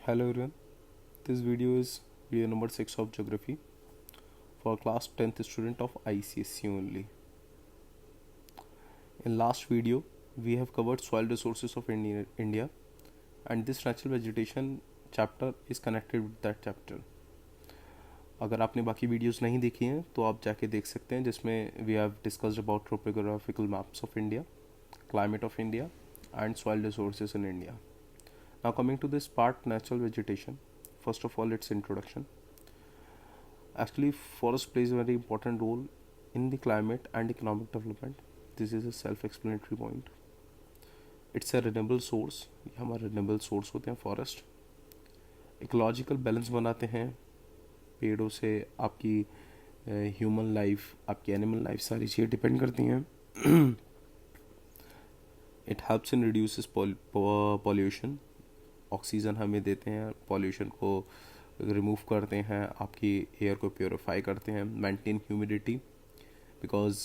Hello everyone, this video is video number 6 of geography for class 10th student of ICSE only. In last video, we have covered soil resources of India and this natural vegetation chapter is connected with that chapter. अगर आपने बाकी videos नहीं देखी हैं तो आप जाके देख सकते हैं जिसमें we have discussed about topographical maps of India, climate of India and soil resources in India. Now coming to this part, natural vegetation. First of all, its introduction. Actually, forest plays a very important role in the climate and economic development. This is a self-explanatory point. It's a renewable source. ये हमारे renewable source होते हैं forest. Ecological balance बनाते हैं पेड़ों से. आपकी human life, आपकी एनिमल लाइफ सारी चीज़ें डिपेंड करती हैं. It helps in reduces pollution. Oxygen हमें देते हैं, पॉल्यूशन को रिमूव करते हैं, आपकी एयर को प्योरीफाई करते हैं, मेंटेन ह्यूमिडिटी बिकॉज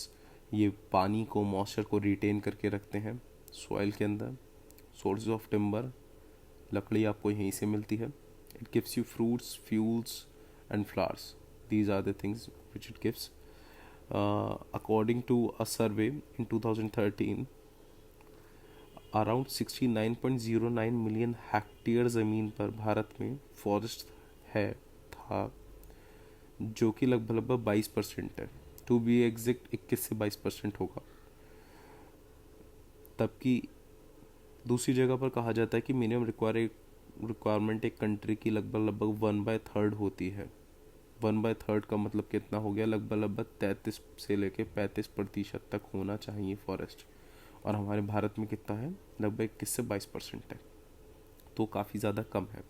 ये पानी को, मॉइस्चर को रिटेन करके रखते हैं सॉइल के अंदर. सोर्सेज ऑफ टिम्बर, लकड़ी आपको यहीं से मिलती है. It gives you fruits, fuels and flowers. These are the things which it gives. According to a survey in 2013, around 69.09 million hectare ज़मीन पर भारत में फॉरेस्ट था, जो कि लगभग 22% है. टू बी एग्जैक्ट 21 से 22% होगा. तब की दूसरी जगह पर कहा जाता है कि मिनिमम रिक्वायरमेंट एक कंट्री की लगभग 1/3 होती है. 1/3 का मतलब कितना हो गया? लगभग 33 से लेके 35% तक होना चाहिए फॉरेस्ट. और हमारे भारत में कितना है? लगभग 21 से 22% है, तो काफ़ी ज़्यादा कम है.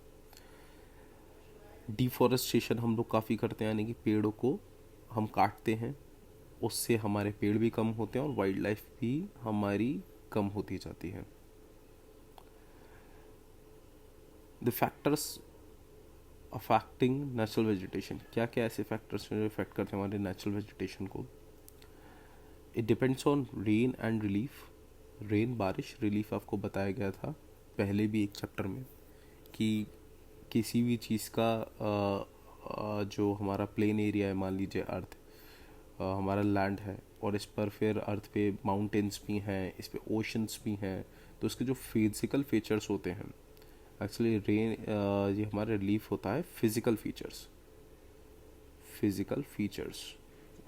डिफॉरेस्टेशन हम लोग काफ़ी करते हैं, यानी कि पेड़ों को हम काटते हैं, उससे हमारे पेड़ भी कम होते हैं और वाइल्ड लाइफ भी हमारी कम होती जाती है. The factors affecting natural vegetation. क्या क्या ऐसे फैक्टर्स हैं जो इफेक्ट करते हैं हमारे नेचुरल वेजिटेशन को? It depends on rain and relief. Rain, बारिश. रिलीफ आपको बताया गया था पहले भी एक चैप्टर में कि किसी भी चीज़ का जो हमारा प्लेन एरिया है, मान लीजिए अर्थ हमारा लैंड है और इस पर फिर अर्थ पे माउंटेन्स भी हैं, इस पे ओशंस भी हैं, तो इसके जो फिजिकल फीचर्स होते हैं, एक्चुअली रेन ये हमारा रिलीफ होता है physical features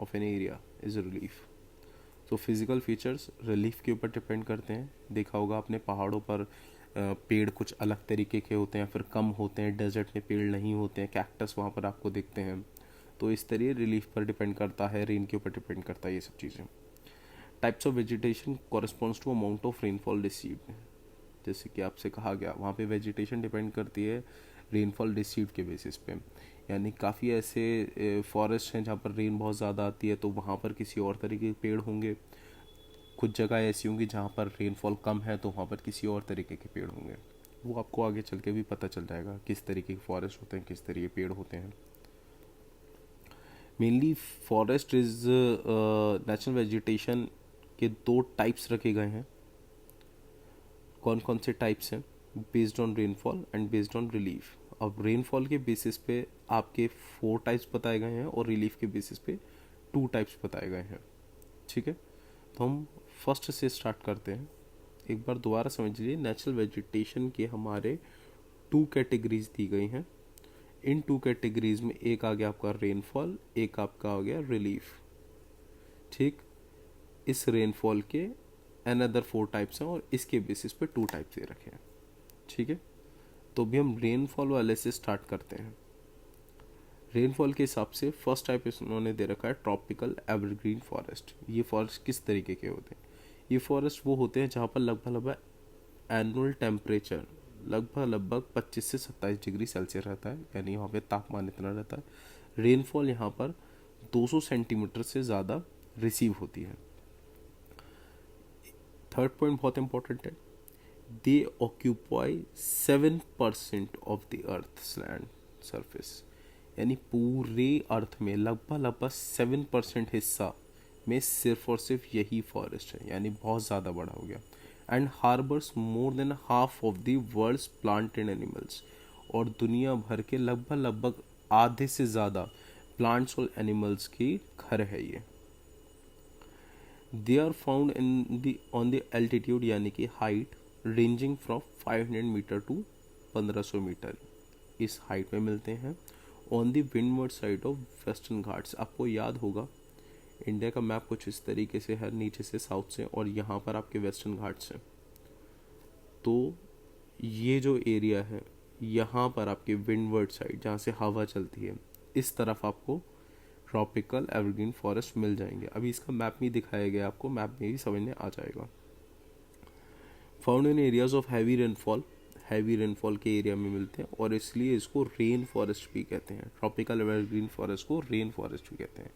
of an area is relief. तो फिजिकल फीचर्स रिलीफ के ऊपर डिपेंड करते हैं. देखा होगा आपने पहाड़ों पर पेड़ कुछ अलग तरीके के होते हैं, फिर कम होते हैं. डेजर्ट में पेड़ नहीं होते हैं, कैक्टस वहाँ पर आपको दिखते हैं. तो इस तरह रिलीफ पर डिपेंड करता है, रेन के ऊपर डिपेंड करता है ये सब चीज़ें. Types of vegetation corresponds to amount of rainfall received. जैसे कि आपसे कहा गया, वहाँ पे वेजिटेशन डिपेंड करती है रेनफॉल रिसीव्ड के बेसिस पे. यानी काफ़ी ऐसे फॉरेस्ट हैं जहाँ पर रेन बहुत ज़्यादा आती है, तो वहाँ पर किसी और तरीके के पेड़ होंगे. कुछ जगह ऐसी होंगी जहाँ पर रेनफॉल कम है, तो वहाँ पर किसी और तरीके के पेड़ होंगे. वो आपको आगे चल के भी पता चल जाएगा किस तरीके के फॉरेस्ट होते हैं, किस तरीके के पेड़ होते हैं. Mainly forest is natural vegetation के 2 टाइप्स रखे गए हैं. कौन कौन से टाइप्स हैं? Based on rainfall and based on relief. अब रेनफॉल के बेसिस पे आपके 4 टाइप्स बताए गए हैं और रिलीफ के बेसिस पे 2 टाइप्स बताए गए हैं. ठीक है, तो हम फर्स्ट से स्टार्ट करते हैं. एक बार दोबारा समझ लीजिए, नेचुरल वेजिटेशन के हमारे 2 कैटेगरीज दी गई हैं. इन 2 कैटेगरीज में एक आ गया आपका रेनफॉल, एक आपका आ गया रिलीफ. ठीक, इस रेनफॉल के अनदर 4 टाइप्स हैं और इसके बेसिस पे 2 टाइप्स दे रखे हैं. ठीक है, तो भी हम रेनफॉल वाले से स्टार्ट करते हैं. रेनफॉल के हिसाब से फर्स्ट टाइप इन्होंने दे रखा है ट्रॉपिकल एवरग्रीन फॉरेस्ट. ये फॉरेस्ट किस तरीके के होते हैं? ये फॉरेस्ट वो होते हैं जहाँ पर लगभग एनुअल टेम्परेचर लगभग 25 से 27 डिग्री सेल्सियस रहता है, यानी यहाँ पे तापमान इतना रहता है. रेनफॉल यहाँ पर 200 सेंटीमीटर से ज़्यादा रिसीव होती है. थर्ड पॉइंट बहुत इंपॉर्टेंट है. दे ऑक्यूपाई 7% ऑफ द अर्थ's लैंड सरफेस. यानी पूरे अर्थ में लगभग 7% हिस्सा में सिर्फ और सिर्फ यही फॉरेस्ट है, यानी बहुत ज़्यादा बड़ा हो गया. And harbours more than half of the world's plant and animals. और दुनिया भर के लगभग लगभग आधे से ज़्यादा प्लांट्स और एनिमल्स की घर है ये। They are found in the on the altitude यानी कि height ranging from 500 metre to 1500 metre, इस हाइट में मिलते हैं। On the windward side of Western Ghats, आपको याद होगा इंडिया का मैप कुछ इस तरीके से है, नीचे से साउथ से, और यहाँ पर आपके वेस्टर्न घाट्स हैं। तो ये जो एरिया है यहाँ पर आपके विंडवर्ड साइड जहाँ से हवा चलती है, इस तरफ आपको ट्रॉपिकल एवरग्रीन फॉरेस्ट मिल जाएंगे। अभी इसका मैप में दिखाया गया, आपको मैप में भी समझ में आ जाएगा। Found in areas of heavy rainfall, heavy rainfall के एरिया में मिलते हैं और इसलिए इसको रेन फॉरेस्ट भी कहते हैं। ट्रॉपिकल एवरग्रीन फॉरेस्ट को रेन फॉरेस्ट भी कहते हैं।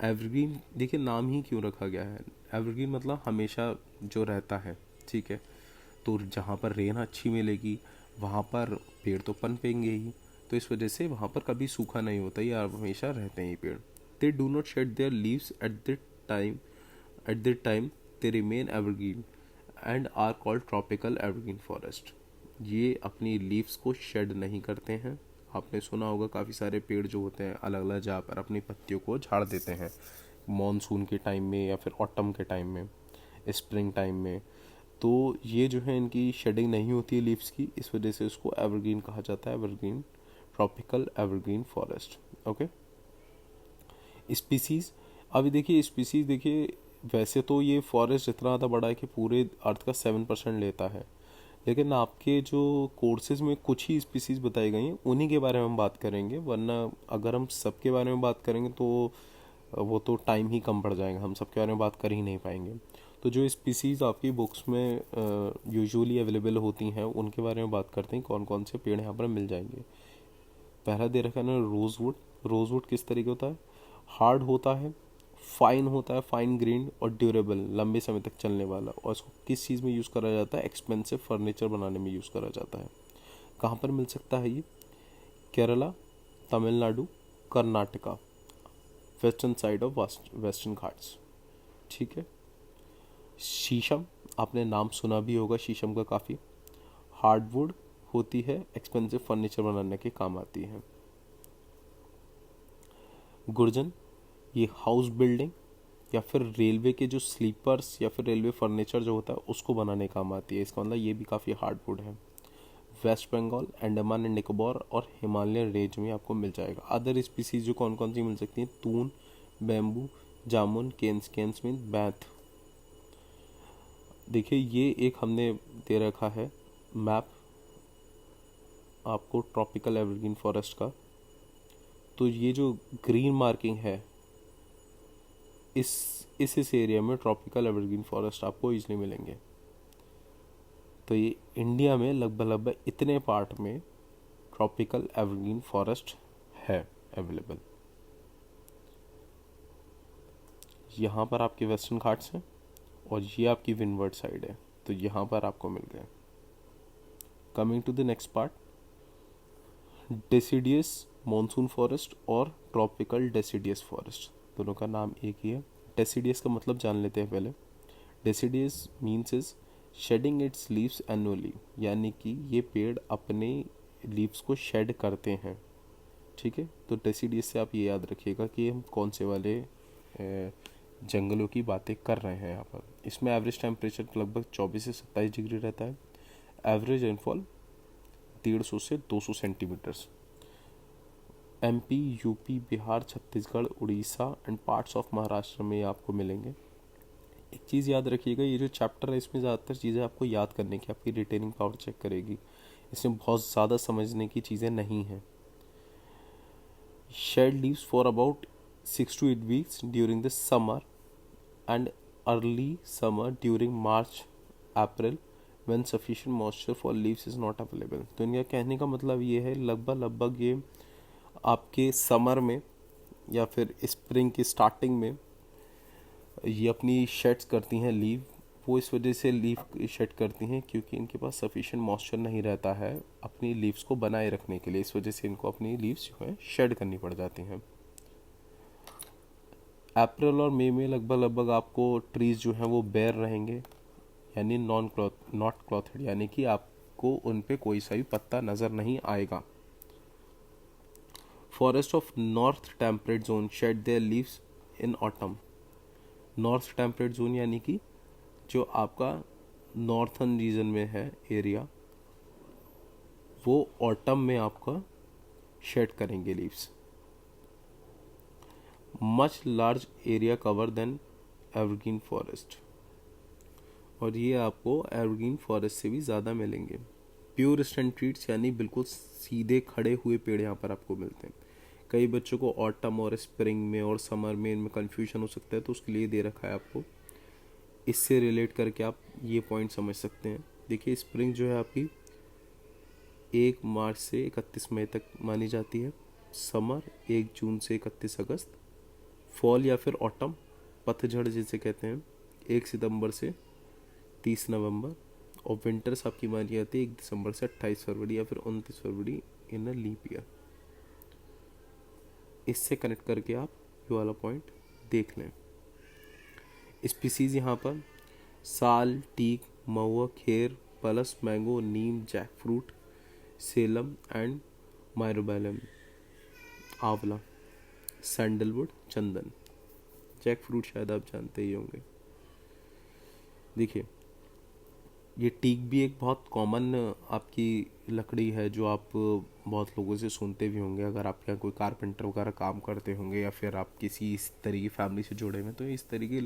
एवरग्रीन देखिए नाम ही क्यों रखा गया है, एवरग्रीन मतलब हमेशा जो रहता है, ठीक है। तो जहाँ पर रेन अच्छी मिलेगी वहाँ पर पेड़ तो पनपेंगे ही, तो इस वजह से वहाँ पर कभी सूखा नहीं होता, ये हमेशा रहते हैं ये पेड़। They do not shed their leaves at the time they remain evergreen and are called tropical evergreen forest. ये अपनी लीव्स को शेड नहीं करते हैं। आपने सुना होगा काफ़ी सारे पेड़ जो होते हैं अलग अलग जगह पर अपनी पत्तियों को झाड़ देते हैं, मॉनसून के टाइम में या फिर ऑटम के टाइम में, स्प्रिंग टाइम में। तो ये जो है इनकी शेडिंग नहीं होती है लीव्स की, इस वजह से उसको एवरग्रीन कहा जाता है, evergreen, tropical evergreen forest. Okay, species, अभी देखिए स्पीसीज देखिए, वैसे तो ये फॉरेस्ट इतना ज़्यादा बड़ा है कि पूरे अर्थ का 7% लेता है, लेकिन आपके जो कोर्सेज में कुछ ही स्पीसीज बताई गई हैं उन्हीं के बारे में हम बात करेंगे, वरना अगर हम सबके बारे में बात करेंगे तो वो तो टाइम ही कम पड़ जाएगा, हम सबके बारे में बात कर ही नहीं पाएंगे। तो जो स्पीसीज आपकी बुक्स में यूजुअली अवेलेबल होती हैं उनके बारे में बात करते हैं, कौन कौन से पेड़ यहाँ पर मिल जाएंगे। पहला दे रखा है ना रोजवुड। रोजवुड किस तरीके होता है, हार्ड होता है, फाइन होता है, फाइन ग्रेन और ड्यूरेबल, लंबे समय तक चलने वाला, और इसको किस चीज़ में यूज़ करा जाता है, एक्सपेंसिव फर्नीचर बनाने में यूज़ करा जाता है। कहाँ पर मिल सकता है ये, Kerala, Tamil Nadu, Karnataka, western side of Western Ghats, ठीक है। शीशम, आपने नाम सुना भी होगा शीशम का काफ़ी, हार्डवुड होती है, एक्सपेंसिव फर्नीचर बनाने के काम आती है। गुर्जन, ये हाउस बिल्डिंग या फिर रेलवे के जो स्लीपर्स या फिर रेलवे फर्नीचर जो होता है उसको बनाने काम आती है, इसका मतलब ये भी काफ़ी हार्डवुड है। वेस्ट बंगाल, अंडमान एंड निकोबार और हिमालयन रेंज में आपको मिल जाएगा। अदर स्पीसीज जो कौन कौन सी मिल सकती हैं, तून, बैम्बू, जामुन, केन्स मीन बैथ। देखिए ये एक हमने दे रखा है मैप आपको ट्रॉपिकल एवरग्रीन फॉरेस्ट का। तो ये जो ग्रीन मार्किंग है इस एरिया में ट्रॉपिकल एवरग्रीन फॉरेस्ट आपको इजीली मिलेंगे। तो ये इंडिया में लगभग इतने पार्ट में ट्रॉपिकल एवरग्रीन फॉरेस्ट है अवेलेबल। यहाँ पर आपके वेस्टर्न घाट्स हैं और ये आपकी विंडवर्ड साइड है, तो यहाँ पर आपको मिल गए। Coming to the next part, deciduous monsoon forest और ट्रॉपिकल डेसिडियस फॉरेस्ट, दोनों का नाम एक ही है। डेसिडियस का मतलब जान लेते हैं पहले। Deciduous means is shedding its leaves annually, यानी कि ये पेड़ अपने लीव्स को शेड करते हैं, ठीक है। तो डेसिडियस से आप ये याद रखिएगा कि हम कौन से वाले जंगलों की बातें कर रहे हैं यहाँ पर। इसमें एवरेज टेम्परेचर लगभग 24 से 27 डिग्री रहता है। एवरेज रेनफॉल 150 से 200 centimetres. MP, UP, Bihar, Chhattisgarh, Orissa and parts of Maharashtra में आपको मिलेंगे। एक चीज़ याद रखिएगा, ये जो चैप्टर है इसमें ज़्यादातर चीज़ें आपको याद करने की, आपकी रिटेनिंग पावर चेक करेगी, इसमें बहुत ज़्यादा समझने की चीज़ें नहीं हैं। Shed leaves for about 6 to 8 weeks during the summer and early summer during March, April when sufficient moisture for leaves is not available। तो इनका कहने का मतलब ये है लगभग ये आपके समर में या फिर स्प्रिंग की स्टार्टिंग में ये अपनी शेड्स करती हैं लीव। वो इस वजह से लीव शेड करती हैं क्योंकि इनके पास सफिशिएंट मॉइस्चर नहीं रहता है अपनी लीव्स को बनाए रखने के लिए, इस वजह से इनको अपनी लीव्स जो है शेड करनी पड़ जाती हैं। अप्रैल और मई में लगभग आपको ट्रीज जो हैं वो बेयर रहेंगे, यानी नॉट क्लॉथेड, यानी कि आप आपको उन पे कोई सा भी पत्ता नज़र नहीं आएगा। Forest of north temperate zone shade their leaves in autumn. North temperate zone यानी कि जो आपका नॉर्थन रीजन में है एरिया, वो ऑटम में आपका शेड करेंगे leaves. Much large area cover than evergreen forest, और ये आपको एवरग्रीन फॉरेस्ट से भी ज़्यादा मिलेंगे। प्योर स्टैंड ट्रीट्स यानी बिल्कुल सीधे खड़े हुए पेड़ यहाँ पर आपको मिलते हैं। कई बच्चों को ऑटम और स्प्रिंग में और समर में इनमें कन्फ्यूजन हो सकता है, तो उसके लिए दे रखा है आपको। इससे रिलेट करके आप ये पॉइंट समझ सकते हैं। देखिए स्प्रिंग जो है आपकी 1 मार्च से 31 मई तक मानी जाती है, समर 1 जून से 31 अगस्त, फॉल या फिर ऑटम पतझड़ जिसे कहते हैं 1 सितंबर से 30 नवंबर, और विंटर्स आपकी मानी जाती है 1 दिसंबर से 28 फरवरी या फिर 29 फरवरी इन अ लीप ईयर। इससे कनेक्ट करके आप ये वाला पॉइंट देख लें। स्पीसीज यहाँ पर sal, teak, mahua, khair, palash, mango, neem, jackfruit, सेलम and myrobalan, amla, sandalwood, Chandan. Jack fruit शायद आप जानते ही होंगे। देखिए ये टीक भी एक बहुत कॉमन आपकी लकड़ी है, जो आप बहुत लोगों से सुनते भी होंगे। अगर आप यहाँ कोई कारपेंटर वगैरह काम करते होंगे या फिर आप किसी इस तरह की फैमिली से जुड़े हुए, तो इस तरह के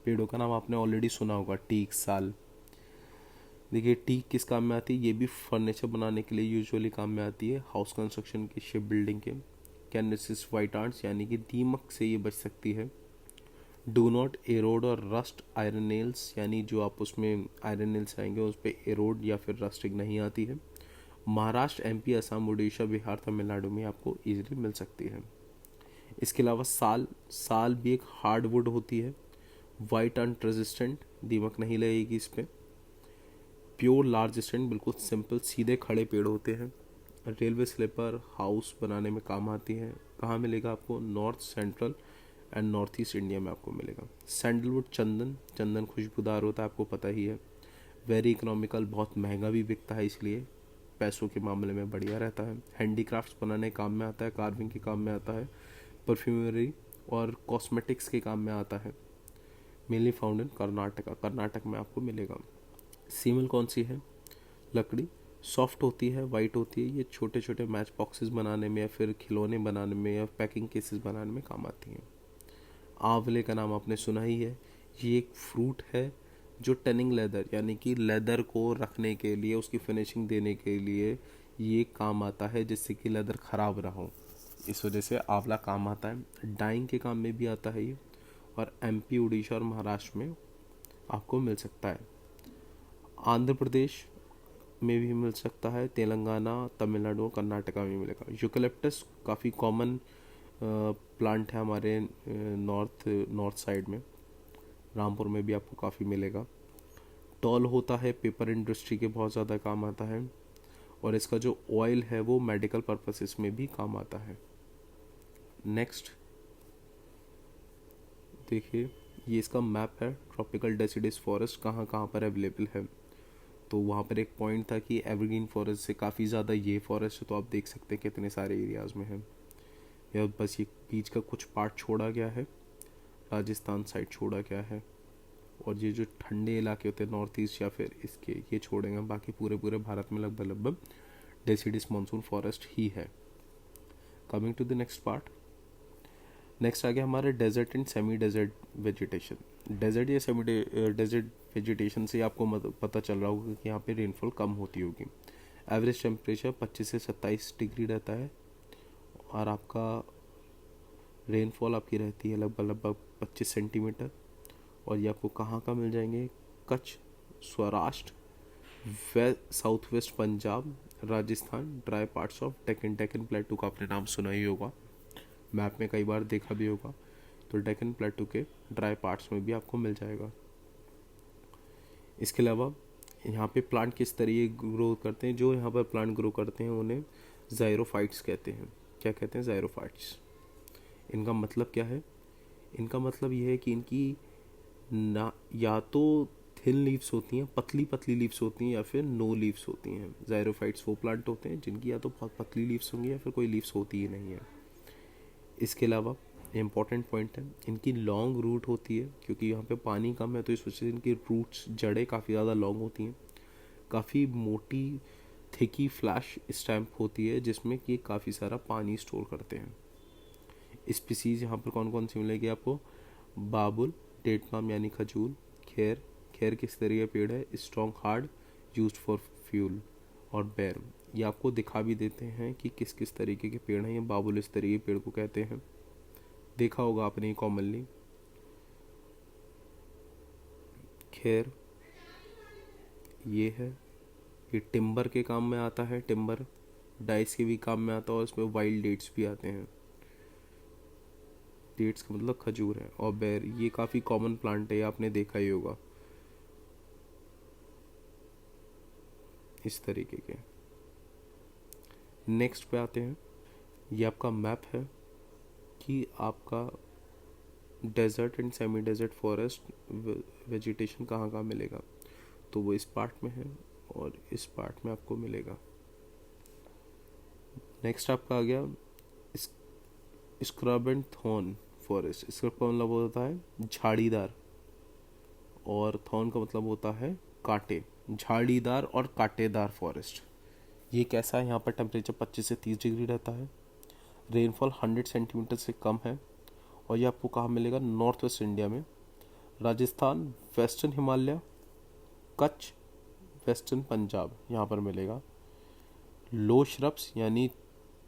पेड़ों का नाम आपने ऑलरेडी सुना होगा, टीक, साल। देखिए टीक किस काम में आती है, ये भी फर्नीचर बनाने के लिए यूजुअली काम में आती है, हाउस कंस्ट्रक्शन की, शिप बिल्डिंग के। कैन रेसिस्ट वाइट आंट्स यानी कि दीमक से ये बच सकती है। डू नॉट एरोड और रस्ट आयरन नेल्स, यानी जो आप उसमें आयरन नेल्स आएंगे उस पर एरोड या फिर रस्टिंग नहीं आती है। महाराष्ट्र, एमपी, असम, उड़ीसा, बिहार, तमिलनाडु में आपको इजीली मिल सकती है। इसके अलावा साल भी एक हार्ड वुड होती है, वाइट अंट रेजिस्टेंट, दीमक नहीं लगेगी इस पर। प्योर लार्ज स्टैंड, बिल्कुल सिंपल सीधे खड़े पेड़ होते हैं। रेलवे स्लीपर, हाउस बनाने में काम आती है। कहाँ मिलेगा आपको, north, central and north east India में आपको मिलेगा। सैंडलवुड, चंदन खुशबूदार होता है, आपको पता ही है। वेरी इकोनॉमिकल, बहुत महंगा भी बिकता है, इसलिए पैसों के मामले में बढ़िया रहता है। हैंडीक्राफ्ट्स बनाने काम में आता है, कार्विंग के काम में आता है, परफ्यूमरी और कॉस्मेटिक्स के काम में आता है। मेनली फाउंड इन कर्नाटक में आपको मिलेगा। सीमल कौन सी है लकड़ी, सॉफ्ट होती है, वाइट होती है, ये छोटे छोटे मैच बॉक्सेस बनाने में या फिर खिलौने बनाने में या पैकिंग केसेस बनाने में काम आती हैं। आंवले का नाम आपने सुना ही है, ये एक फ्रूट है जो टनिंग लेदर यानी कि लेदर को रखने के लिए, उसकी फिनिशिंग देने के लिए ये काम आता है, जिससे कि लेदर ख़राब ना हो, इस वजह से आंवला काम आता है। डाइंग के काम में भी आता है ये, और एमपी, उड़ीसा और महाराष्ट्र में आपको मिल सकता है। आंध्र प्रदेश में भी मिल सकता है, तेलंगाना, तमिलनाडु, कर्नाटका में मिलेगा। यूकलिप्टस काफ़ी कॉमन प्लांट है हमारे नॉर्थ साइड में, रामपुर में भी आपको काफ़ी मिलेगा। टॉल होता है, पेपर इंडस्ट्री के बहुत ज़्यादा काम आता है, और इसका जो ऑयल है वो मेडिकल पर्पसेस में भी काम आता है। नेक्स्ट देखिए, ये इसका मैप है, ट्रॉपिकल डेसिडिस फॉरेस्ट कहाँ कहाँ पर अवेलेबल है। तो वहाँ पर एक पॉइंट था कि एवरग्रीन फॉरेस्ट से काफ़ी ज़्यादा ये फॉरेस्ट है, तो आप देख सकते हैं कितने सारे एरियाज़ में है। या बस ये बीच का कुछ पार्ट छोड़ा गया है, राजस्थान साइड छोड़ा गया है, और ये जो ठंडे इलाके होते हैं नॉर्थ ईस्ट या फिर इसके, ये छोड़ेंगे। बाकी पूरे भारत में लगभग डेसिडिस मानसून फॉरेस्ट ही है। Coming to the next part, next आ गया हमारे desert and semi desert vegetation. Desert या सेमी डेजर्ट वेजिटेशन से आपको पता चल रहा होगा कि यहाँ पे रेनफॉल कम होती होगी। एवरेज टेम्परेचर 25 से 27 डिग्री रहता है, और आपका रेनफॉल आपकी रहती है लगभग 25 सेंटीमीटर। और ये आपको कहाँ का मिल जाएंगे, Kutch, Saurashtra, south west Punjab, Rajasthan, dry parts of Deccan प्लेटू का आपने नाम सुना ही होगा, मैप में कई बार देखा भी होगा। तो डेक्कन प्लेटू के ड्राई पार्ट्स में भी आपको मिल जाएगा। इसके अलावा यहाँ पे प्लांट किस तरीके ग्रो करते हैं, जो यहाँ पर प्लांट ग्रो करते हैं उन्हें ज़ाइरोफाइट्स कहते हैं। क्या कहते हैं, ज़ाइरोफाइट्स। इनका मतलब क्या है, इनका मतलब ये है कि इनकी ना या तो थिन लीव्स होती हैं, पतली पतली लीव्स होती हैं, या फिर नो लीव्स होती हैं। ज़ायरोफाइट्स वो प्लांट होते हैं जिनकी या तो बहुत पतली लीव्स होंगी या फिर कोई लीव्स होती ही नहीं है। इसके अलावा इम्पॉर्टेंट पॉइंट है, इनकी लॉन्ग रूट होती है, क्योंकि यहाँ पे पानी कम है तो इस वजह से इनकी रूट्स, जड़ें काफ़ी ज़्यादा लॉन्ग होती हैं। काफ़ी मोटी थिकी फ्लैश स्टैम्प होती है जिसमें कि काफ़ी सारा पानी स्टोर करते हैं। स्पीसीज यहाँ पर कौन कौन सी मिलेगी आपको? बाबुल, डेट पाम यानी खजूर, खैर, खैर किस तरह का पेड़ है? Strong hard, used for fuel, और बैर। ये आपको दिखा भी देते हैं कि किस किस तरीके के पेड़ हैं। ये बाबुल इस तरीके के पेड़ को कहते हैं, देखा होगा आपने कॉमनली। खैर ये है, ये टिम्बर के काम में आता है, टिम्बर डाइस के भी काम में आता है, और इसमें वाइल्ड डेट्स भी आते हैं। डेट्स का मतलब खजूर है। और बेर, ये काफ़ी कॉमन प्लांट है, आपने देखा ही होगा इस तरीके के। नेक्स्ट पे आते हैं, ये आपका मैप है कि आपका desert and semi desert forest vegetation कहाँ कहाँ मिलेगा। तो वो इस पार्ट में है और इस पार्ट में आपको मिलेगा। नेक्स्ट आपका आ गया scrub and thorn forest. Scrub का मतलब होता है झाड़ीदार, और थॉर्न का मतलब होता है कांटे। झाड़ीदार और कांटेदार फॉरेस्ट। ये कैसा है? यहाँ पर टेम्परेचर 25 से 30 डिग्री रहता है, रेनफॉल 100 सेंटीमीटर से कम है, और ये आपको कहाँ मिलेगा? नॉर्थ वेस्ट इंडिया में, राजस्थान, वेस्टर्न हिमालय, कच्छ, वेस्टर्न पंजाब, यहाँ पर मिलेगा। लो श्रब्स यानी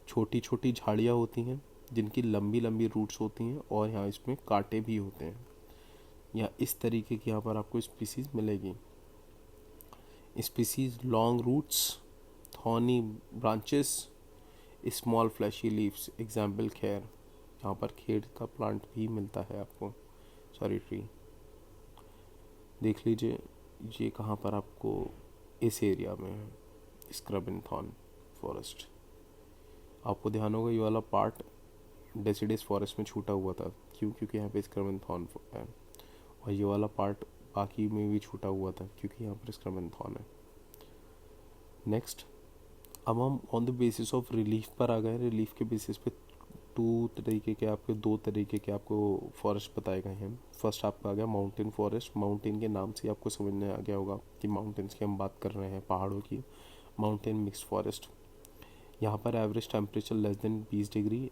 छोटी छोटी झाड़ियाँ होती हैं जिनकी लंबी लंबी रूट्स होती हैं, और यहाँ इसमें कांटे भी होते हैं। या इस तरीके की यहाँ पर आपको स्पीसीज मिलेगी। Species long roots, thorny branches, small fleshy leaves, example खैर। यहाँ पर खेर का प्लांट भी मिलता है आपको, सॉरी ट्री। देख लीजिए ये कहाँ पर आपको इस एरिया में है, स्क्रब एंड थॉर्न फॉरेस्ट। आपको ध्यान होगा ये वाला पार्ट डेसिडस फॉरेस्ट में छूटा हुआ था, क्यों? क्योंकि यहाँ पे स्क्रब एंड थॉर्न है, और ये वाला पार्ट बाकी में भी छूटा हुआ था क्योंकि यहाँ पर स्क्रब एंड थॉर्न है। नेक्स्ट, अब हम on the basis of relief पर आ गए। रिलीफ के बेसिस पे दो तरीके के आपको फॉरेस्ट बताए गए हैं। फर्स्ट आपका आ गया माउंटेन फॉरेस्ट। माउंटेन के नाम से आपको समझ में आ गया होगा कि माउंटेन्स की हम बात कर रहे हैं, पहाड़ों की। माउंटेन मिक्स्ड फॉरेस्ट, यहाँ पर average temperature less than 20 degree.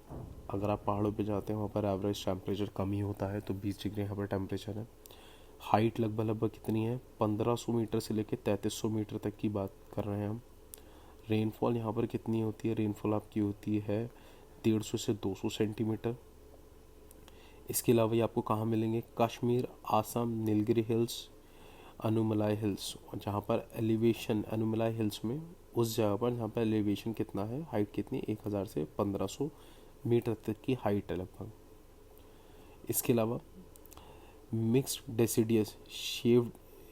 अगर आप पहाड़ों पे जाते हैं वहाँ पर एवरेज टेम्परेचर कम ही होता है, तो 20 डिग्री यहाँ पर टेम्परेचर है। हाइट लगभग कितनी है? 1500 मीटर से लेकर 3300 मीटर तक की बात कर रहे हैं हम। रेनफॉल यहाँ पर कितनी होती है? रेनफॉल आपकी होती है 150 से 200 सेंटीमीटर। इसके अलावा ये आपको कहाँ मिलेंगे? Kashmir, Assam, Nilgiri hills, Anamalai hills. और जहाँ पर एलिवेशन, अनुमलाई हिल्स में उस जगह पर जहाँ पर एलिवेशन कितना है, हाइट कितनी, 1000 से 1500 मीटर तक की हाइट है लगभग। इसके अलावा mixed deciduous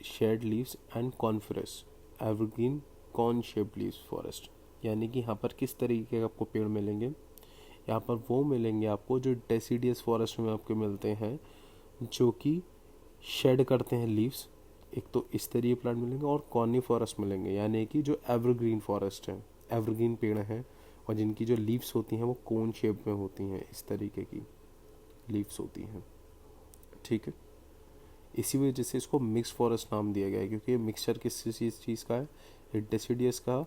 shed leaves and coniferous evergreen cone shaped leaves forest. यानी कि यहाँ पर किस तरीके के आपको पेड़ मिलेंगे? यहाँ पर वो मिलेंगे आपको जो डेसिडियस फॉरेस्ट में आपको मिलते हैं, जो कि शेड करते हैं लीव्स। एक तो इस तरीके प्लांट मिलेंगे, और कॉर्नी फॉरेस्ट मिलेंगे, यानी कि जो एवरग्रीन फॉरेस्ट है, एवरग्रीन पेड़ हैं, और जिनकी जो लीव्स होती हैं वो कोन शेप में होती हैं, इस तरीके की लीव्स होती हैं। ठीक है, इसी वजह से इसको मिक्स फॉरेस्ट नाम दिया गया है, क्योंकि ये मिक्सचर किस चीज़ का है? ये डेसिडियस का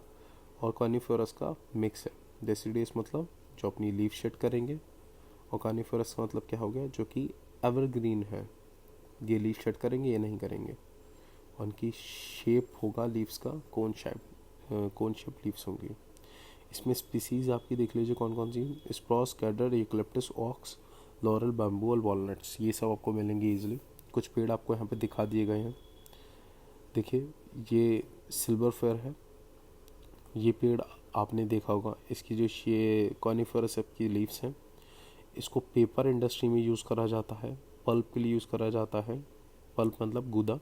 और कॉर्निफेरस का मिक्स है। डेसिडियस मतलब जो अपनी लीव शेड करेंगे, और कॉर्निफेरस का मतलब क्या हो गया? जो कि एवरग्रीन है, ये लीव शेड करेंगे, ये नहीं करेंगे। उनकी शेप होगा लीव्स का कोन शेप लीव्स होंगी। इसमें स्पीसीज आपकी देख लीजिए कौन कौन सी: spruce, cedar, eucalyptus, oaks, laurel, bamboo और वॉलनट्स। ये सब आपको मिलेंगे ईजिली। कुछ पेड़ आपको यहाँ पे दिखा दिए गए हैं। देखिए ये सिल्वर फेयर है, ये पेड़ आपने देखा होगा। इसकी जो ये कॉनिफरस की लीव्स हैं, इसको पेपर इंडस्ट्री में यूज़ करा जाता है, पल्प के लिए यूज़ करा जाता है, पल्प मतलब गूदा,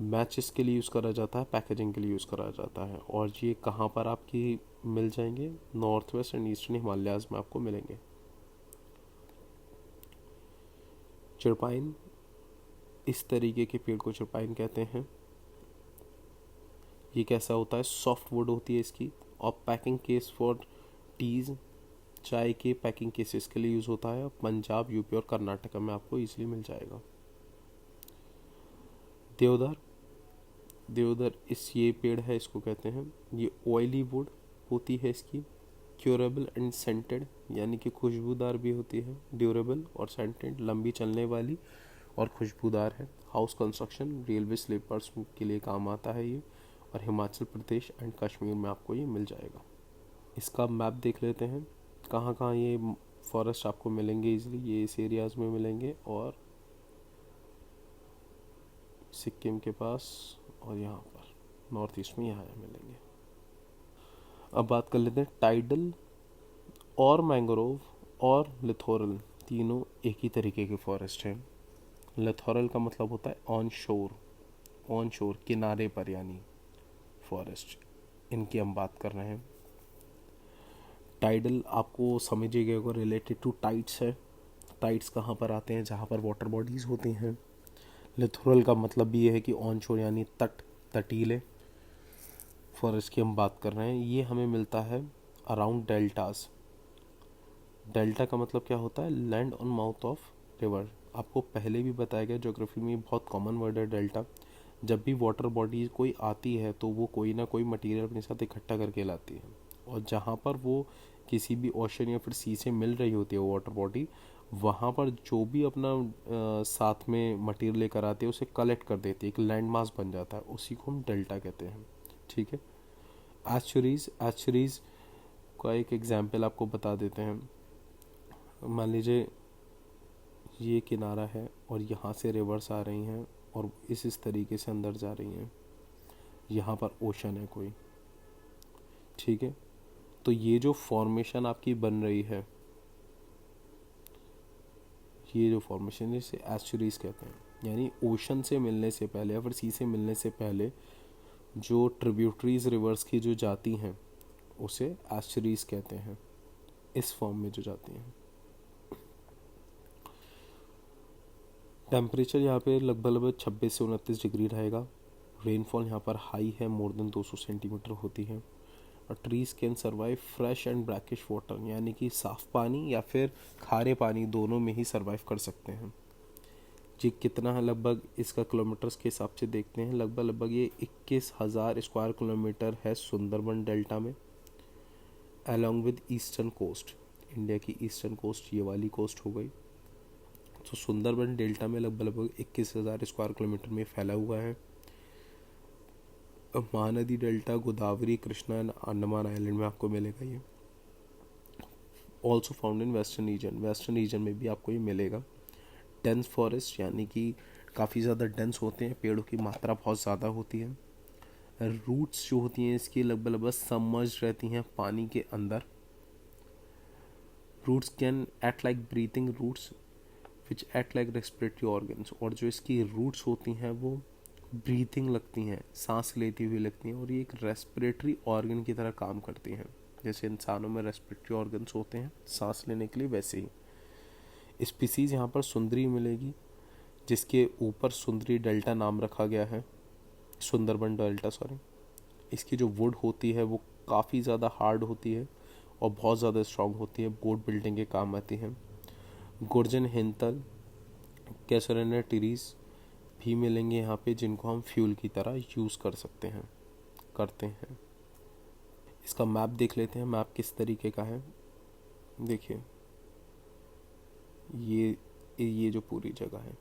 मैचेस के लिए यूज़ करा जाता है, पैकेजिंग के लिए यूज़ करा जाता है। और ये कहाँ पर आपकी मिल जाएंगे? North west and eastern Himalayas में आपको मिलेंगे। चिरपाइन इस तरीके के पेड़ को चौपाइन कहते हैं। ये कैसा होता है, सॉफ्ट वुड होती है इसकी, और पैकिंग केस फॉर टीज, चाय के पैकिंग केसेस के लिए यूज़ होता है। पंजाब, यूपी और कर्नाटका में आपको इजीली मिल जाएगा। देवदार, देवदार इस ये पेड़ है, इसको कहते हैं, ये ऑयली वुड होती है इसकी, क्यूरेबल एंड सेंटेड, यानी कि खुशबूदार भी होती है, ड्यूरेबल और सेंटेड, लंबी चलने वाली और खुशबूदार है। हाउस कंस्ट्रक्शन, रेलवे स्लीपर्स के लिए काम आता है ये, और हिमाचल प्रदेश एंड कश्मीर में आपको ये मिल जाएगा। इसका मैप देख लेते हैं, कहाँ कहाँ ये फॉरेस्ट आपको मिलेंगे इजीली। ये इस एरियाज में मिलेंगे, और सिक्किम के पास, और यहाँ पर नॉर्थ ईस्ट में यहाँ मिलेंगे। अब बात कर लेते हैं टाइडल और मैंग्रोव और लिथोरल, तीनों एक ही तरीके के फॉरेस्ट हैं। लिथोरल का मतलब होता है ऑन शोर, ऑन शोर किनारे पर, यानी फॉरेस्ट, इनकी हम बात कर रहे हैं। टाइडल आपको समझिएगा होगा, रिलेटेड टू टाइड्स है। टाइड्स कहाँ पर आते हैं, जहाँ पर वाटर बॉडीज होती हैं। लिथोरल का मतलब भी ये है कि ऑन शोर यानी तट, तटीले फॉरेस्ट की हम बात कर रहे हैं। ये हमें मिलता है अराउंड डेल्टास। डेल्टा का मतलब क्या होता है, land on mouth of river. आपको पहले भी बताया गया, ज्योग्राफी में बहुत कॉमन वर्ड है डेल्टा। जब भी वाटर बॉडी कोई आती है तो वो कोई ना कोई मटेरियल अपने साथ इकट्ठा करके लाती है, और जहाँ पर वो किसी भी ओशन या फिर सी से मिल रही होती है वो वाटर बॉडी, वहाँ पर जो भी अपना साथ में मटेरियल लेकर आते हैं उसे कलेक्ट कर देती है, एक लैंड मास बन जाता है, उसी को हम डेल्टा कहते हैं। ठीक है। एस्चुरीज, एस्चुरीज का एक एग्जाम्पल आपको बता देते हैं। मान लीजिए ये किनारा है और यहाँ से रिवर्स आ रही हैं और इस तरीके से अंदर जा रही हैं, यहाँ पर ओशन है कोई। ठीक है। तो ये जो फॉर्मेशन आपकी बन रही है, ये जो फॉर्मेशन है इसे एस्चुरीज कहते हैं। यानी ओशन से मिलने से पहले या फिर सी से मिलने से पहले जो ट्रिब्यूटरीज रिवर्स की जो जाती हैं उसे एस्चुरीज कहते हैं, इस फॉर्म में जो जाती हैं। टेम्परेचर यहाँ पे लगभग 26 से 29 डिग्री रहेगा। रेनफॉल यहाँ पर हाई है, मोर देन 200 सेंटीमीटर होती है। और trees can survive fresh and brackish water, यानी कि साफ पानी या फिर खारे पानी, दोनों में ही सर्वाइव कर सकते हैं। जी कितना है, लगभग इसका किलोमीटर्स के हिसाब से देखते हैं, लगभग ये 21,000 स्क्वायर किलोमीटर है सुंदरबन डेल्टा में, along with eastern coast. India की ईस्टर्न कोस्ट ये वाली कोस्ट हो गई। तो सुंदरबन डेल्टा में लगभग 21,000 स्क्वायर किलोमीटर में फैला हुआ है। Mahanadi delta, Godavari, Krishna and Andaman island में आपको मिलेगा ये। Also found in western region, western region में भी आपको ये मिलेगा। डेंस फॉरेस्ट, यानी कि काफ़ी ज़्यादा डेंस होते हैं, पेड़ों की मात्रा बहुत ज़्यादा होती है। रूट्स जो होती हैं इसकी लगभग सबमर्ज रहती हैं पानी के अंदर। Roots can act like breathing roots which act like respiratory organs, और जो इसकी रूट्स होती हैं वो ब्रीथिंग लगती हैं, सांस लेती हुई लगती हैं, और ये एक रेस्पिरेटरी ऑर्गन की तरह काम करती हैं। जैसे इंसानों में रेस्पिरेटरी ऑर्गन्स होते हैं सांस लेने के लिए, वैसे ही स्पीसीज यहाँ पर सुंदरी मिलेगी, जिसके ऊपर सुंदरी डेल्टा नाम रखा गया है, सुंदरबन डेल्टा सॉरी। इसकी जो वुड होती है वो काफ़ी ज़्यादा हार्ड होती है और बहुत ज़्यादा स्ट्रॉन्ग होती है, बोट बिल्डिंग के काम आती है। गुर्जन, हिंतल, कैसोरेना टीरीज भी मिलेंगे यहाँ पे, जिनको हम फ्यूल की तरह यूज़ कर सकते हैं, करते हैं। इसका मैप देख लेते हैं, मैप किस तरीके का है। देखिए ये जो पूरी जगह है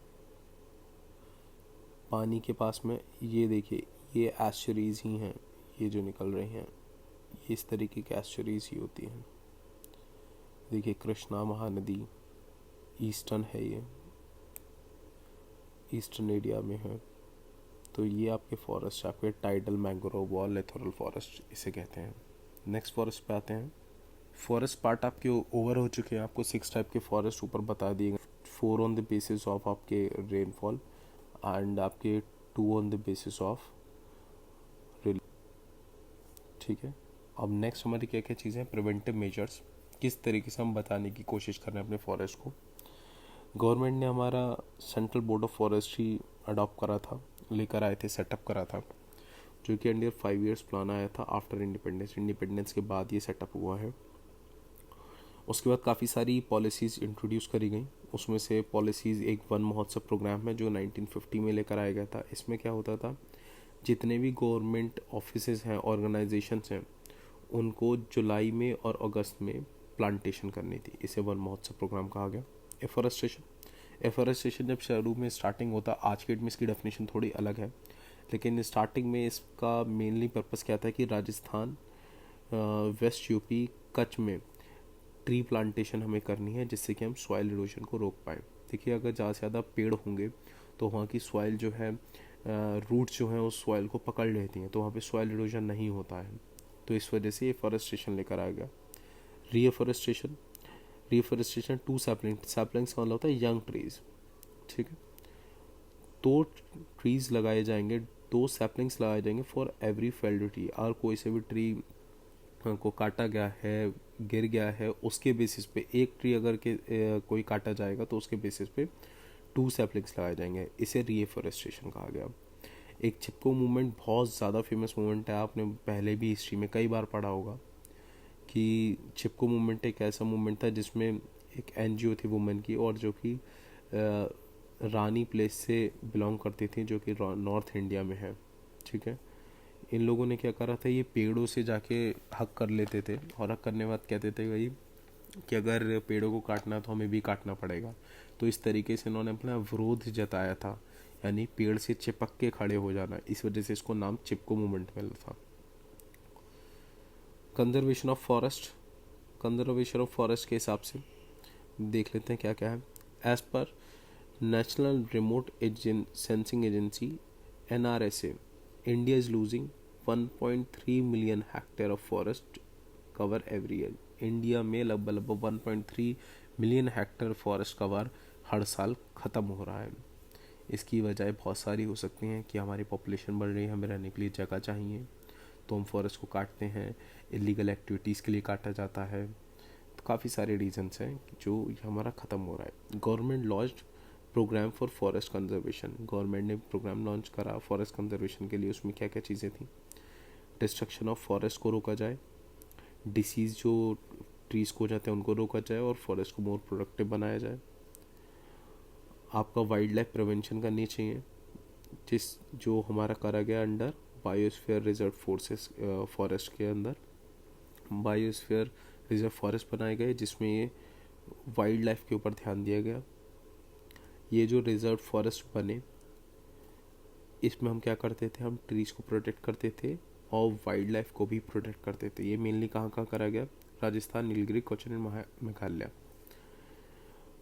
पानी के पास में, ये देखिए ये एस्चुरीज ही हैं, ये जो निकल रही हैं ये इस तरीके की एस्चुरीज ही होती हैं। देखिए कृष्णा महानदी ईस्टर्न है, ये ईस्टर्न एरिया में है। तो ये आपके फॉरेस्ट, आपके टाइडल, मैंग्रोव और लिथोरल फॉरेस्ट इसे कहते हैं। नेक्स्ट फॉरेस्ट पे आते हैं। फॉरेस्ट पार्ट आपके ओवर हो चुके हैं, आपको 6 टाइप के फॉरेस्ट ऊपर बता दिए गए। 4 ऑन द बेसिस ऑफ आपके रेनफॉल एंड आपके 2 ऑन द बेसिस ऑफ, ठीक है। अब नेक्स्ट हमारी क्या क्या चीज़ें हैं, प्रिवेंटिव मेजर्स, किस तरीके से हम बताने की कोशिश कर रहे हैं अपने फॉरेस्ट को। गवर्नमेंट ने हमारा central board of forestry adopt करा था, लेकर आए थे, सेटअप करा था, जो कि अंडर 5 ईयर्स प्लान आया था आफ्टर इंडिपेंडेंस के बाद ये सेटअप हुआ है। उसके बाद काफ़ी सारी पॉलिसीज़ इंट्रोड्यूस करी गई। उसमें से पॉलिसीज़ एक वन महोत्सव प्रोग्राम है जो 1950 में लेकर आया गया था। इसमें क्या होता था, जितने भी गवर्नमेंट ऑफिसेज हैं, ऑर्गेनाइजेशंस हैं, उनको जुलाई में और अगस्त में प्लांटेशन करनी थी। इसे वन महोत्सव प्रोग्राम कहा गया। एफॉरेस्टेशन जब शुरू में स्टार्टिंग होता, आज के डेट में इसकी डेफिनेशन थोड़ी अलग है, लेकिन स्टार्टिंग में इसका मेनली पर्पस क्या था कि राजस्थान, वेस्ट यूपी, कच्छ में ट्री प्लांटेशन हमें करनी है, जिससे कि हम सॉइल इरोजन को रोक पाएँ। देखिए, अगर ज़्यादा से ज़्यादा पेड़ होंगे तो वहाँ की सॉइल जो है, रूट्स जो हैं उस सॉइल को पकड़ लेती हैं, तो वहाँ पे सॉइल इरोजन नहीं होता है। तो इस वजह से ये फॉरेस्टेशन लेकर आ गया। रीफॉरेस्टेशन 2 सैपलिंग्स का मतलब होता है यंग ट्रीज। ठीक है, 2 ट्रीज लगाए जाएंगे, 2 सैपलिंग्स लगाए जाएंगे फॉर एवरी फेल्ड ट्री। और कोई से भी ट्री को काटा गया है, गिर गया है, उसके बेसिस पे एक ट्री अगर कोई काटा जाएगा तो उसके बेसिस पे 2 सैपलिंग्स लगाए जाएंगे। इसे रीफॉरेस्टेशन कहा गया। एक चिपको मूवमेंट बहुत ज़्यादा फेमस मूवमेंट है, आपने पहले भी हिस्ट्री में कई बार पढ़ा होगा कि चिपको मूवमेंट एक ऐसा मूवमेंट था जिसमें एक एनजीओ थी वुमेन की, और जो कि रानी प्लेस से बिलोंग करती थी, जो कि नॉर्थ इंडिया में है। ठीक है, इन लोगों ने क्या करा था, ये पेड़ों से जाके हक कर लेते थे, और हक करने के बाद कहते थे भाई कि अगर पेड़ों को काटना तो हमें भी काटना पड़ेगा। तो इस तरीके से इन्होंने अपना विरोध जताया था, यानी पेड़ से चिपक के खड़े हो जाना। इस वजह से इसको नाम चिपको मूवमेंट मिला था। कंजर्वेशन ऑफ फॉरेस्ट के हिसाब से देख लेते हैं क्या क्या है। एज पर national remote sensing agency NRSA, India is losing 1.3 million hectare of forest cover every year. India में लगभग 1.3 मिलियन हेक्टेयर फॉरेस्ट कवर हर साल ख़त्म हो रहा है। इसकी वजह बहुत सारी हो सकती हैं कि हमारी पॉपुलेशन बढ़ रही है, हमें रहने के लिए जगह चाहिए, तो हम फॉरेस्ट को काटते हैं, इलीगल एक्टिविटीज़ के लिए काटा जाता है। तो काफ़ी सारे रीजंस हैं जो हमारा ख़त्म हो रहा है। Government launched programme for forest conservation. Government ने प्रोग्राम लॉन्च करा फॉरेस्ट कंजर्वेशन के लिए। उसमें क्या क्या चीज़ें थी, डिस्ट्रक्शन ऑफ फॉरेस्ट को रोका जाए, डिसीज़ जो ट्रीज़ को हो जाते हैं उनको रोका जाए, और फॉरेस्ट को मोर प्रोडक्टिव बनाया जाए। आपका वाइल्ड लाइफ प्रिवेंशन करनी चाहिए, जो हमारा करा गया under biosphere reserve forces forest के अंदर बायोस्फीयर रिजर्व फॉरेस्ट बनाए गए, जिसमें ये वाइल्ड लाइफ के ऊपर ध्यान दिया गया। ये जो रिजर्व फॉरेस्ट बने, इसमें हम क्या करते थे, हम ट्रीज को प्रोटेक्ट करते थे और वाइल्ड लाइफ को भी प्रोटेक्ट करते थे। ये मेनली कहाँ कहाँ करा गया, Rajasthan, Nilgiri, Cochin and Meghalaya.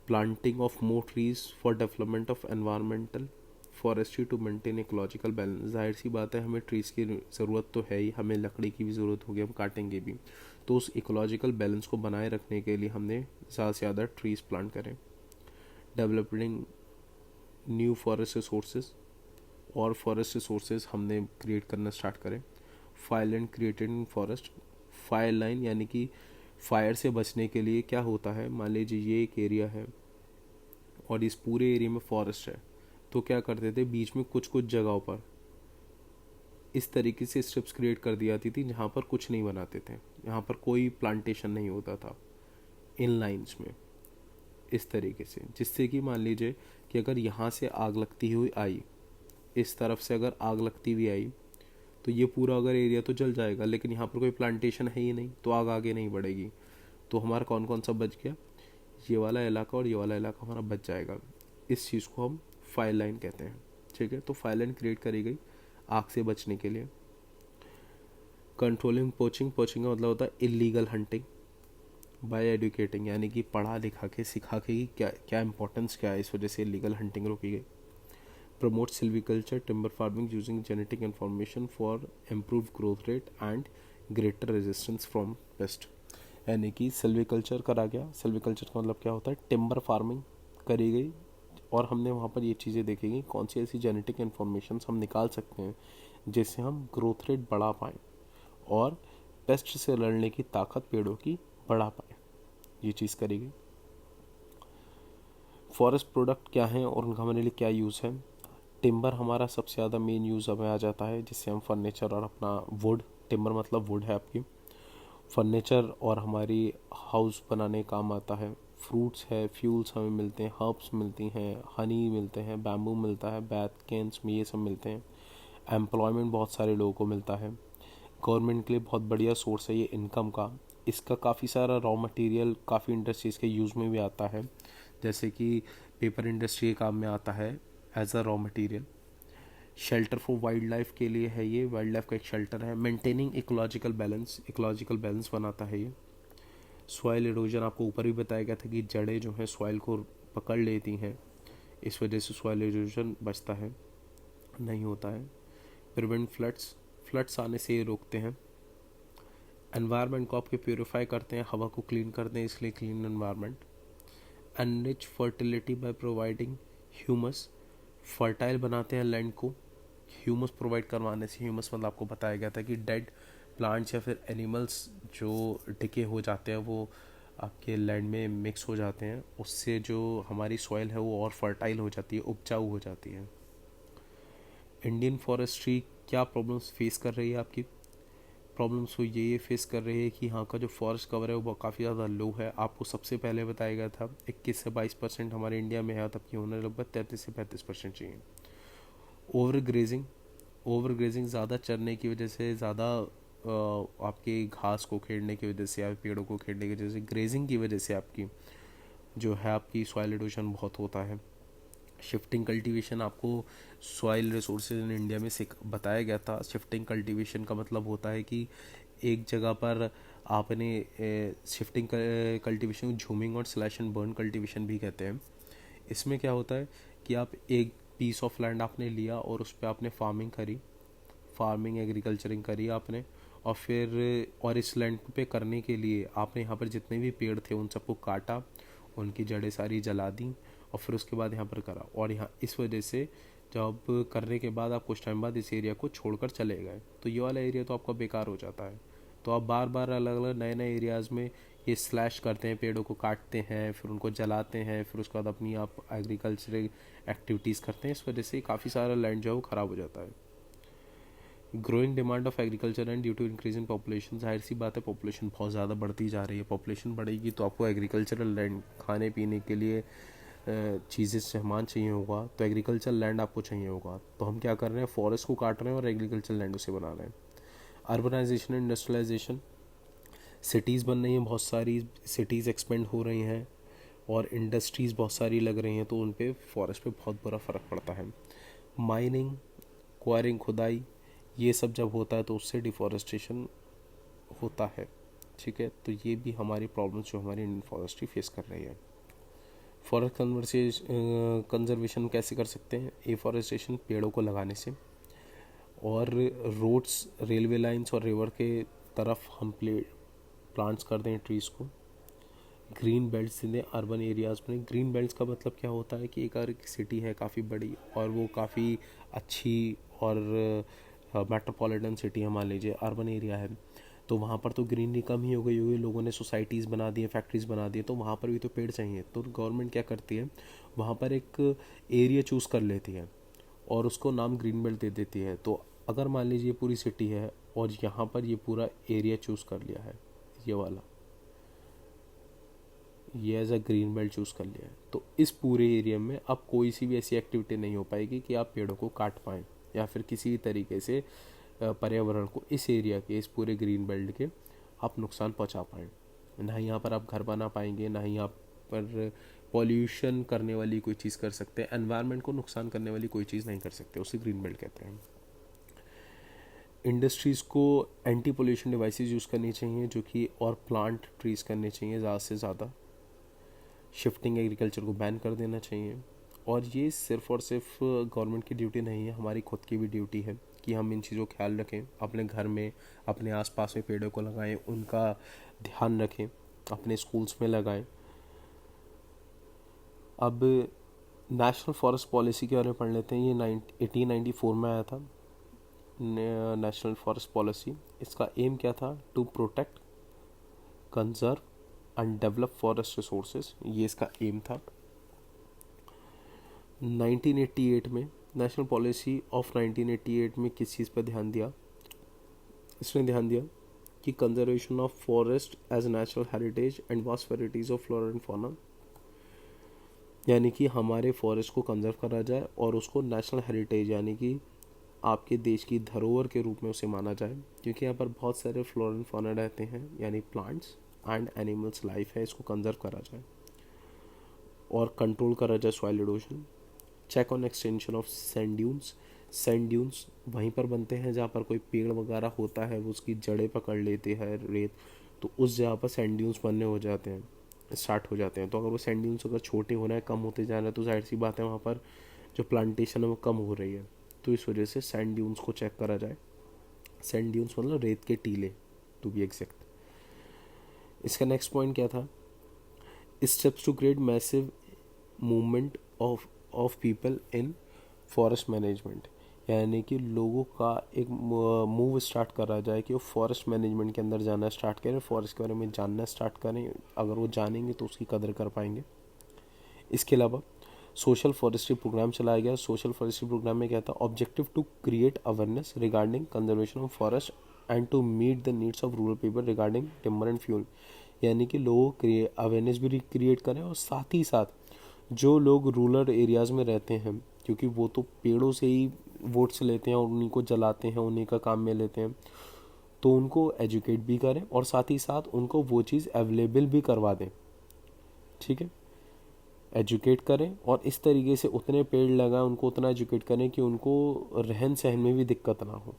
Planting of more trees for development of environmental forestry to maintain ecological balance. जाहिर सी बात है, हमें ट्रीज़ की ज़रूरत तो है ही, हमें लकड़ी की भी ज़रूरत होगी, हम काटेंगे भी, तो उस इकोलॉजिकल बैलेंस को बनाए रखने के लिए हमने ज़्यादा से ज़्यादा ट्रीज़ प्लांट करें। डेवलपिंग न्यू फॉरेस्ट रिसोर्सेज, और फॉरेस्ट रिसोर्सेज हमने क्रिएट करना स्टार्ट करें। Fire line created in forest. Fire line यानी कि फायर से बचने के लिए क्या होता है, मान लीजिए ये एक एरिया है और इस पूरे एरिया में फॉरेस्ट है, तो क्या करते थे, बीच में कुछ कुछ जगहों पर इस तरीके से स्ट्रिप्स क्रिएट कर दी जाती थी जहाँ पर कुछ नहीं बनाते थे, यहाँ पर कोई प्लांटेशन नहीं होता था इन लाइंस में, इस तरीके से, जिससे कि मान लीजिए कि अगर यहाँ से आग लगती हुई आई, इस तरफ से अगर आग लगती हुई आई, तो ये पूरा अगर एरिया तो जल जाएगा, लेकिन यहाँ पर कोई प्लांटेशन है ही नहीं, तो आग आगे नहीं बढ़ेगी। तो हमारा कौन कौन सा बच गया, ये वाला इलाका और ये वाला इलाका हमारा बच जाएगा। इस चीज़ को हम फायर लाइन कहते हैं। ठीक है, तो फायर लाइन क्रिएट करी गई आग से बचने के लिए। कंट्रोलिंग पोचिंग का मतलब होता है इलीगल हंटिंग बाय एडुकेटिंग, यानी कि पढ़ा लिखा के सिखा के कि क्या क्या इंपॉर्टेंस क्या है, इस वजह से इलीगल हंटिंग रोकी गई। Promote silviculture timber farming using genetic information for improve growth rate and greater resistance from paste, यानी कि सिल्वीकल्चर करा गया। सिल्वीकल्चर का मतलब क्या होता है, टिम्बर फार्मिंग करी गई, और हमने वहाँ पर ये चीज़ें देखी कि कौन सी ऐसी जेनेटिक इन्फॉर्मेशन हम निकाल सकते हैं जिससे हम ग्रोथ रेट बढ़ा पाएँ और पेस्ट से लड़ने की ताकत पेड़ों की बढ़ा पाए, ये चीज़ करी गई। फॉरेस्ट प्रोडक्ट क्या हैं और उनका हमारे लिए क्या यूज़ है। टिम्बर हमारा सबसे ज़्यादा मेन यूज़ हमें आ जाता है, जिससे हम फर्नीचर और अपना वुड, टिम्बर मतलब वुड है आपकी, फर्नीचर और हमारी हाउस बनाने काम आता है। फ्रूट्स है, फ्यूल्स हमें मिलते हैं, हर्ब्स मिलती हैं, हनी मिलते हैं, बैम्बू मिलता है, बैथ केन्स में ये सब मिलते हैं। एम्प्लॉयमेंट बहुत सारे लोगों को मिलता है। गवर्नमेंट के लिए बहुत बढ़िया सोर्स है ये इनकम का। इसका काफ़ी सारा रॉ मटेरियल काफ़ी इंडस्ट्रीज़ के यूज़ में भी आता है, जैसे कि पेपर इंडस्ट्री के काम में आता है as a raw material. Shelter for wildlife के लिए है ये, वाइल्ड लाइफ का एक शेल्टर है। मेंटेनिंग इकोलॉजिकल बैलेंस बनाता है ये। सॉइल इरोजन आपको ऊपर भी बताया गया था कि जड़ें जो हैं सॉइल को पकड़ लेती हैं, इस वजह से सॉइल इरोजन बचता है, नहीं होता है। प्रिवेंट फ्लड्स आने से ये रोकते हैं। एनवायरनमेंट को आपके प्योरीफाई करते हैं, हवा को क्लीन करते हैं, इसलिए clean environment. Enrich fertility by providing humus, fertile बनाते हैं लैंड को ह्यूमस प्रोवाइड करवाने से। ह्यूमस मतलब आपको बताया गया था कि डेड प्लांट्स या फिर एनिमल्स जो डिके हो जाते हैं वो आपके लैंड में मिक्स हो जाते हैं, उससे जो हमारी सॉइल है वो और फर्टाइल हो जाती है, उपजाऊ हो जाती है। इंडियन फॉरेस्ट्री क्या प्रॉब्लम्स फेस कर रही है आपकी? प्रॉब्लम्स वो ये फेस कर रही है कि यहाँ का जो फॉरेस्ट कवर है वो काफ़ी ज़्यादा लो है। आपको सबसे पहले बताया गया था 21 से 22% हमारे इंडिया में है, तबकि होने लगभग 33 से 35% चाहिए। ओवर ग्रेजिंग ज़्यादा चरने की वजह से, ज़्यादा आपके घास को खेड़ने की वजह से या पेड़ों को खेड़ने की वजह से, ग्रेजिंग की वजह से आपकी जो है आपकी सॉइल इरोजन बहुत होता है। शिफ्टिंग कल्टीवेशन आपको सॉइल रिसोर्सेज इन इंडिया में से बताया गया था। शिफ्टिंग कल्टीवेशन का मतलब होता है कि एक जगह पर आपने शिफ्टिंग कल्टीवेशन झूमिंग और स्लैश एंड बर्न कल्टीवेशन भी कहते हैं। इसमें क्या होता है कि आप एक पीस ऑफ लैंड आपने लिया और उस पर आपने फार्मिंग एग्रीकल्चरिंग करी आपने, और इस लैंड पे करने के लिए आपने यहाँ पर जितने भी पेड़ थे उन सबको काटा, उनकी जड़ें सारी जला दी और फिर उसके बाद यहाँ पर करा। और यहाँ इस वजह से जब करने के बाद आप कुछ टाइम बाद इस एरिया को छोड़कर चले गए तो ये वाला एरिया तो आपका बेकार हो जाता है। तो आप बार बार अलग अलग नए नए एरियाज़ में ये स्लैश करते हैं, पेड़ों को काटते हैं, फिर उनको जलाते हैं, फिर उसके बाद अपनी आप एग्रीकल्चरल एक्टिविटीज़ करते हैं। इस वजह से काफ़ी सारा लैंड जो है वो ख़राब हो जाता है। Growing demand of agriculture and due to increase in population, जाहिर सी बात है पॉपुलेशन बहुत ज़्यादा बढ़ती जा रही है। पॉपुलेशन बढ़ेगी तो आपको एग्रीकल्चरल लैंड, खाने पीने के लिए चीज़ें सामान चाहिए होगा, तो एग्रीकल्चर लैंड आपको चाहिए होगा। तो हम क्या कर रहे हैं, फॉरेस्ट को काट रहे हैं और एग्रीकल्चर लैंड उसे बना रहे हैं। अर्बनाइजेशन एंड इंडस्ट्रियलाइजेशन, सिटीज़ बन रही हैं, बहुत सारी सिटीज़ एक्सपेंड हो रही हैं और इंडस्ट्रीज़ बहुत सारी लग रही हैं, तो उन पे फॉरेस्ट पे बहुत बुरा फ़र्क पड़ता है। माइनिंग, क्वायरिंग, खुदाई, ये सब जब होता है तो उससे डिफॉरेस्टेशन होता है। ठीक है, तो ये भी हमारी प्रॉब्लम्स जो हमारी इंडियन फॉरेस्ट्री फेस कर रही है। फॉरेस्ट कंजर्वेशन कैसे कर सकते हैं? एफॉरेस्टेशन, पेड़ों को लगाने से, और रोड्स, रेलवे लाइंस और रिवर के तरफ हम प्लांट्स कर दें ट्रीज़ को। ग्रीन बेल्ट्स दें अर्बन एरियाज़ में। ग्रीन बेल्ट्स का मतलब क्या होता है कि एक अगर सिटी है काफ़ी बड़ी और वो काफ़ी अच्छी और मेट्रोपॉलिटन सिटी है, मान लीजिए अर्बन एरिया है, तो वहाँ पर तो ग्रीनरी कम ही हो गई होगी, लोगों ने सोसाइटीज़ बना दी है, फैक्ट्रीज़ बना दी है, तो वहाँ पर भी तो पेड़ चाहिए। तो गवर्नमेंट क्या करती है, वहाँ पर एक एरिया चूज़ कर लेती है और उसको नाम ग्रीन बेल्ट दे देती है। तो अगर मान लीजिए पूरी सिटी है और यहाँ पर ये पूरा एरिया चूज़ कर लिया है, ये वाला, ये as a green belt choose कर लिया है, तो इस पूरे एरिया में अब कोई सी भी ऐसी एक्टिविटी नहीं हो पाएगी कि आप पेड़ों को काट पाएँ या फिर किसी भी तरीके से पर्यावरण को, इस एरिया के, इस पूरे ग्रीन बेल्ट के आप नुकसान पहुंचा पाएँ। ना यहाँ पर आप घर बना पाएंगे, ना ही यहाँ पर पॉल्यूशन करने वाली कोई चीज़ कर सकते हैं, एनवायरनमेंट को नुकसान करने वाली कोई चीज़ नहीं कर सकते, उसे ग्रीन बेल्ट कहते हैं। इंडस्ट्रीज़ को एंटी पोल्यूशन डिवाइसेस यूज़ करनी चाहिए, जो कि और प्लांट ट्रीज़ करने चाहिए ज़्यादा से ज़्यादा। शिफ्टिंग एग्रीकल्चर को बैन कर देना चाहिए। और ये सिर्फ़ और सिर्फ गवर्नमेंट की ड्यूटी नहीं है, हमारी खुद की भी ड्यूटी है कि हम इन चीज़ों का ख्याल रखें, अपने घर में, अपने आसपास में पेड़ों को लगाएं, उनका ध्यान रखें, अपने स्कूल्स में लगाएं। अब नेशनल फॉरेस्ट पॉलिसी के बारे में पढ़ लेते हैं। ये 1894 में आया था नेशनल फॉरेस्ट पॉलिसी। इसका एम क्या था? To protect, conserve and develop forest resources, ये इसका एम था। 1988 में नेशनल पॉलिसी ऑफ 1988 में किस चीज़ पर ध्यान दिया? इसने ध्यान दिया कि conservation of forest as natural heritage and vast varieties of flora and fauna, यानी कि हमारे फॉरेस्ट को कंजर्व करा जाए और उसको नेशनल हेरिटेज यानी कि आपके देश की धरोहर के रूप में उसे माना जाए, क्योंकि यहाँ पर बहुत सारे फ्लोरा एंड फौना रहते हैं यानी प्लांट्स एंड एनिमल्स लाइफ है, इसको कंजर्व करा जाए और कंट्रोल करा जाए soil erosion. Check on extension of sand dunes वहीं पर बनते हैं जहाँ पर कोई पेड़ वगैरह होता है, वो उसकी जड़ें पकड़ लेती है रेत, तो उस जगह पर सैंड ड्यून्स बनने हो जाते हैं, स्टार्ट हो जाते हैं। तो अगर वो सैंड ड्यून्स अगर छोटे हो रहे हैं, कम होते जा रहे हैं, तो जाहिर सी बात है वहाँ पर जो प्लांटेशन है वो कम हो रही है। तो इस वजह से सैंड ड्यून्स को चेक करा जाए। सैंड ड्यून्स मतलब रेत के टीले टू बी एग्जैक्ट। इसका नेक्स्ट पॉइंट क्या था? Steps to create massive movement of people in forest management, यानी कि लोगों का एक मूव स्टार्ट करा जाए कि वो फॉरेस्ट मैनेजमेंट के अंदर जाना स्टार्ट करें, फॉरेस्ट के बारे में जानना स्टार्ट करें। अगर वो जानेंगे तो उसकी कदर कर पाएंगे। इसके अलावा सोशल फॉरेस्ट्री प्रोग्राम चलाया गया। सोशल फॉरेस्ट्री प्रोग्राम में क्या था? Objective to create awareness regarding conservation of forest and to meet the needs of rural people regarding timber and fuel, यानी कि लोगों को अवेयरनेस भी क्रिएट करें और साथ ही साथ जो लोग रूरल एरियाज़ में रहते हैं, क्योंकि वो तो पेड़ों से ही वोट्स लेते हैं और उन्हीं को जलाते हैं, उन्हीं का काम में लेते हैं, तो उनको एजुकेट भी करें और साथ ही साथ उनको वो चीज़ अवेलेबल भी करवा दें। ठीक है, एजुकेट करें और इस तरीके से उतने पेड़ लगाएं, उनको उतना एजुकेट करें कि उनको रहन सहन में भी दिक्कत ना हो।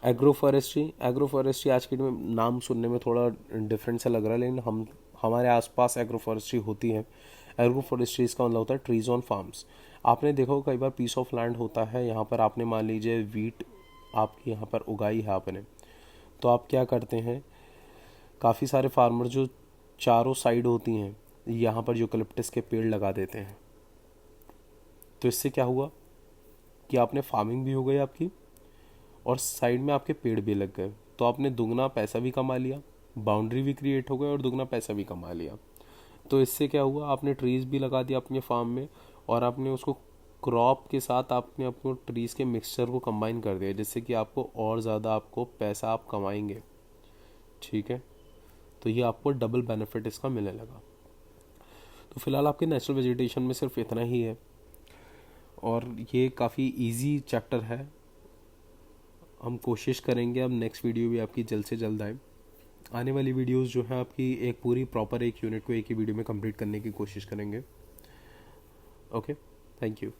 एग्रो फॉरेस्ट्री आज के में नाम सुनने में थोड़ा डिफरेंट सा लग रहा है, लेकिन हमारे आसपास एग्रो फॉरेस्ट्री होती है। एग्रो फॉरेस्ट्री का मतलब होता है ट्रीज ऑन फार्म्स। आपने देखा हो कई बार पीस ऑफ लैंड होता है, यहाँ पर आपने मान लीजिए वीट आपकी यहाँ पर उगाई है आपने, तो आप क्या करते हैं, काफ़ी सारे फार्मर जो चारों साइड होती हैं यहाँ पर यूकलिप्टस के पेड़ लगा देते हैं। तो इससे क्या हुआ कि आपने फार्मिंग भी हो गई आपकी और साइड में आपके पेड़ भी लग गए, तो आपने दुगना पैसा भी कमा लिया, बाउंड्री भी क्रिएट हो गई और दुगना पैसा भी कमा लिया। तो इससे क्या हुआ, आपने ट्रीज़ भी लगा दिया अपने फार्म में और आपने उसको क्रॉप के साथ आपने अपने ट्रीज़ के मिक्सचर को कंबाइन कर दिया, जिससे कि आपको और ज़्यादा आपको पैसा आप कमाएंगे। ठीक है, तो ये आपको डबल बेनिफिट इसका मिलने लगा। तो फिलहाल आपके नेचुरल वेजिटेशन में सिर्फ इतना ही है और ये काफ़ी इजी चैप्टर है। हम कोशिश करेंगे अब नेक्स्ट वीडियो भी आपकी जल्द से जल्द आए। आने वाली वीडियोस जो है आपकी एक पूरी प्रॉपर एक यूनिट को एक ही वीडियो में कंप्लीट करने की कोशिश करेंगे। Okay, thank you.